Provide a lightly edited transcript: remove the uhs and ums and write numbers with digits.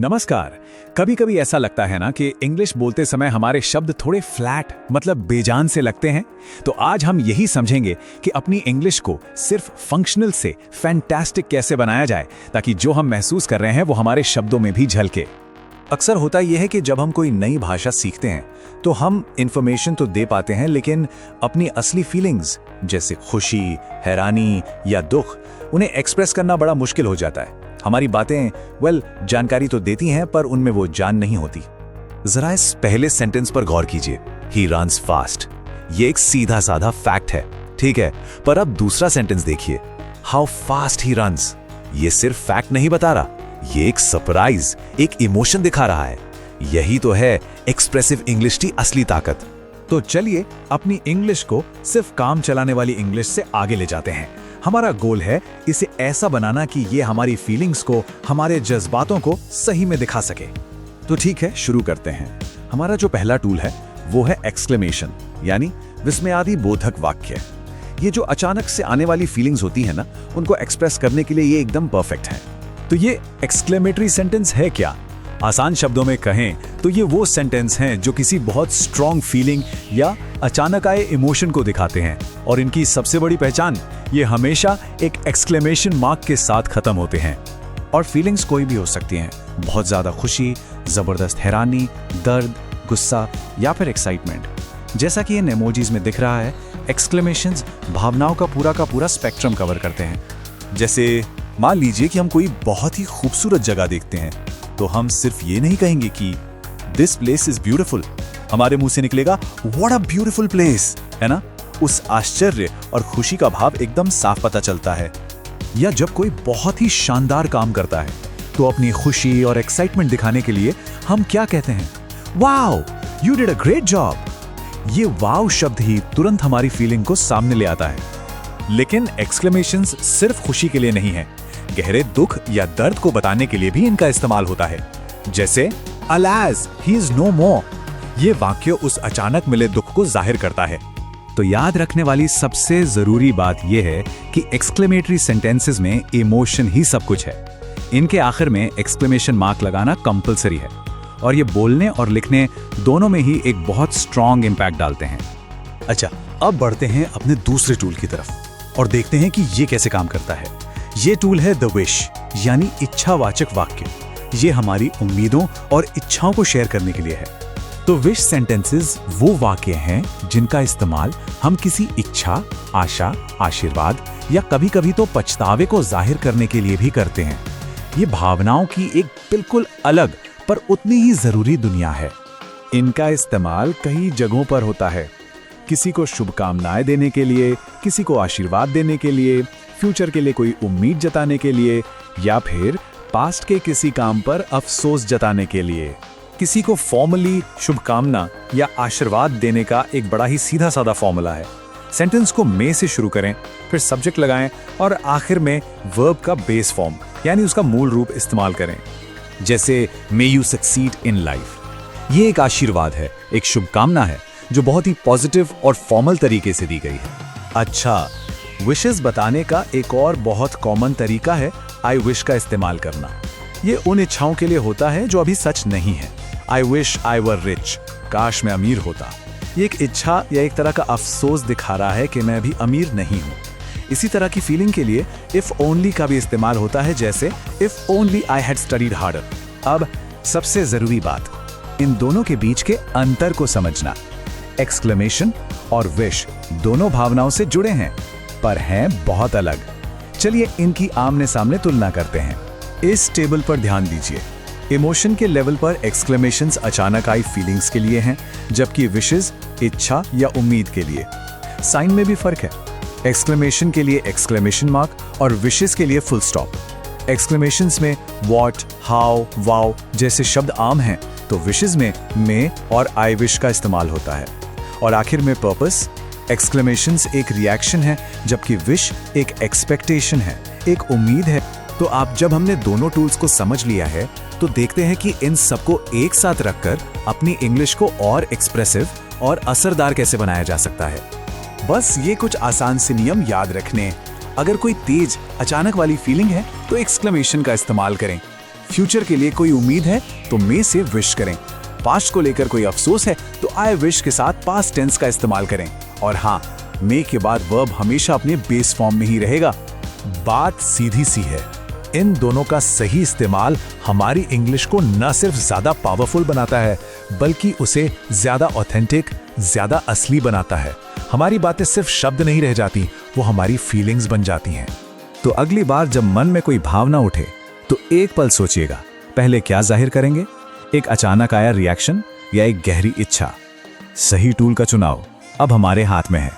नमस्कार। कभी कभी ऐसा लगता है ना कि इंग्लिश बोलते समय हमारे शब्द थोड़े फ्लैट मतलब बेजान से लगते हैं। तो आज हम यही समझेंगे कि अपनी इंग्लिश को सिर्फ फंक्शनल से फैंटास्टिक कैसे बनाया जाए, ताकि जो हम महसूस कर रहे हैं वो हमारे शब्दों में भी झलके। अक्सर होता यह है कि जब हम कोई नई भाषा सीखते हैं तो हम इंफॉर्मेशन तो दे पाते हैं, लेकिन अपनी असली फीलिंग्स जैसे खुशी, हैरानी या दुख, उन्हें एक्सप्रेस करना बड़ा मुश्किल हो जाता है। हमारी बातें जानकारी तो देती हैं, पर उनमें वो जान नहीं होती। जरा इस पहले सेंटेंस पर गौर कीजिए, ही रन्स फास्ट। ये एक सीधा साधा फैक्ट है, ठीक है, पर अब दूसरा सेंटेंस देखिए, हाउ फास्ट ही रन्स। ये सिर्फ फैक्ट नहीं बता रहा, ये एक सरप्राइज, एक इमोशन दिखा रहा है। यही तो है एक्सप्रेसिव इंग्लिश की असली ताकत। तो चलिए अपनी इंग्लिश को सिर्फ काम चलाने वाली इंग्लिश से आगे ले जाते हैं। हमारा गोल है इसे ऐसा बनाना कि ये हमारी फीलिंग्स को, हमारे जज्बातों को सही में दिखा सके। तो ठीक है, शुरू करते हैं। हमारा जो पहला टूल है वो है एक्सक्लेमेशन, यानी विस्मयादि बोधक वाक्य। ये जो अचानक से आने वाली फीलिंग्स होती है ना, उनको एक्सप्रेस करने के लिए ये एकदम परफेक्ट है। तो ये एक्सक्लेमेटरी सेंटेंस है क्या? आसान शब्दों में कहें तो ये वो सेंटेंस हैं जो किसी बहुत स्ट्रॉन्ग फीलिंग या अचानक आए इमोशन को दिखाते हैं, और इनकी सबसे बड़ी पहचान, ये हमेशा एक एक्सक्लेमेशन मार्क के साथ खत्म होते हैं। और फीलिंग्स कोई भी हो सकती हैं, बहुत ज्यादा खुशी, जबरदस्त हैरानी, दर्द, गुस्सा या फिर एक्साइटमेंट। जैसा कि इन इमोजीज में दिख रहा है, एक्सक्लेमेशंस भावनाओं का पूरा स्पेक्ट्रम कवर करते हैं। जैसे मान लीजिए कि हम कोई बहुत ही खूबसूरत जगह देखते हैं, तो हम सिर्फ ये नहीं कहेंगे कि दिस प्लेस इज ब्यूटीफुल, हमारे मुंह से निकलेगा व्हाट अ ब्यूटीफुल प्लेस, है ना? उस आश्चर्य और खुशी का भाव एकदम साफ पता चलता है। या जब कोई बहुत ही शानदार काम करता है, तो अपनी खुशी और एक्साइटमेंट दिखाने के लिए हम क्या कहते हैं? Wow, you did a great job. ये वाओ शब्द ही तुरंत हमारी फीलिंग को सामने ले आता है। लेकिन एक्सक्लेमेशंस सिर्फ खुशी के लिए नहीं है, गहरे दुख या दर्द को बताने के लिए भी इनका इस्तेमाल होता है। जैसे अलास, ही इज नो मोर। ये वाक्य उस अचानक मिले दुख को जाहिर करता है। तो याद रखने वाली सबसे जरूरी बात यह है कि एक्सक्लेमेटरी सेंटेंसेस में इमोशन ही सब कुछ है। इनके आखिर में एक्सक्लेमेशन मार्क लगाना कंपलसरी है, और ये बोलने और लिखने दोनों में ही एक बहुत स्ट्रॉन्ग इंपैक्ट डालते हैं। अच्छा, अब बढ़ते हैं अपने दूसरे टूल की तरफ और देखते हैं कि ये कैसे काम करता है। ये टूल है द विश, यानी इच्छावाचक वाक्य। ये हमारी उम्मीदों और इच्छाओं को शेयर करने के लिए है। तो विश सेंटेंसेस वो वाक्य हैं जिनका इस्तेमाल हम किसी इच्छा, आशा, आशीर्वाद या कभी-कभी तो पछतावे को जाहिर करने के लिए भी करते हैं। ये भावनाओं की एक बिल्कुल अलग पर उतनी ही जरूरी दुनिया है। इनका इस्तेमाल कई जगहों पर होता है। किसी को शुभकामनाएं देने के लिए, किसी को आशीर्वाद देने के लिए, फ्यूचर के लिए कोई उम्मीद जताने के लिए, या फिर पास्ट के किसी काम पर अफसोस जताने के लिए। किसी को फॉर्मली शुभकामना या आशीर्वाद देने का एक बड़ा ही सीधा साधा फॉर्मूला है। सेंटेंस को मे से शुरू करें, फिर सब्जेक्ट लगाएं और आखिर में वर्ब का बेस फॉर्म यानी उसका मूल रूप इस्तेमाल करें। जैसे may you succeed in life. ये एक आशीर्वाद है, एक शुभकामना है जो बहुत ही पॉजिटिव और फॉर्मल तरीके से दी गई है। अच्छा, विशेस बताने का एक और बहुत कॉमन तरीका है आई विश का इस्तेमाल करना। ये उन इच्छाओं के लिए होता है जो अभी सच नहीं है। I wish I were rich, काश मैं अमीर होता। ये एक इच्छा या एक तरह का अफसोस दिखा रहा है कि मैं अभी अमीर नहीं हूँ। इसी तरह की फीलिंग के लिए इफ ओनली का भी इस्तेमाल होता है, जैसे if only I had studied harder. अब सबसे जरूरी बात, इन दोनों के बीच के अंतर को समझना। एक्सक्लेमेशन और विश दोनों भावनाओं से जुड़े हैं, पर हैं बहुत अलग। चलिए इनकी आमने सामने तुलना करते हैं। इस टेबल पर ध्यान दीजिए। इमोशन के लेवल पर एक्सक्लेमेशंस अचानक आई फीलिंग्स के लिए हैं, जबकि विशेस इच्छा या उम्मीद के लिए। साइन में भी फर्क है। एक्सक्लेमेशन के लिए एक्सक्लेमेशन मार्क और विशेस के लिए फुल स्टॉप। एक्सक्लेमेशंस में व्हाट, हाउ, वाओ जैसे शब्द आम हैं, तो विशेस में मे और आई विश का इस्तेमाल होता है। और आखिर में पर्पस। एक्सक्लेमेशंस एक रिएक्शन है, जबकि विश एक एक्सपेक्टेशन है, एक उम्मीद है। तो आप जब हमने दोनों टूल्स को समझ लिया है, तो देखते हैं कि इन सबको एक साथ रखकर अपनी इंग्लिश को और एक्सप्रेसिव और असरदार कैसे बनाया जा सकता है। बस ये कुछ आसान से नियम याद रखने। अगर कोई तेज अचानक वाली फीलिंग है तो एक्सक्लेमेशन का इस्तेमाल करें। फ्यूचर के लिए कोई उम्मीद है तो मे से विश करें। पास्ट को लेकर कोई अफसोस है तो आई विश के साथ पास्ट टेंस का इस्तेमाल करें। और हाँ, मे के बाद वर्ब हमेशा अपने बेस फॉर्म में ही रहेगा। बात सीधी सी है, इन दोनों का सही इस्तेमाल हमारी इंग्लिश को न सिर्फ ज्यादा पावरफुल बनाता है बल्कि उसे ज्यादा ऑथेंटिक, ज्यादा असली बनाता है। हमारी बातें सिर्फ शब्द नहीं रह जाती, वो हमारी फीलिंग्स बन जाती हैं। तो अगली बार जब मन में कोई भावना उठे तो एक पल सोचिएगा, पहले क्या जाहिर करेंगे? एक अचानक आया रिएक्शन या एक गहरी इच्छा? सही टूल का चुनाव अब हमारे हाथ में है।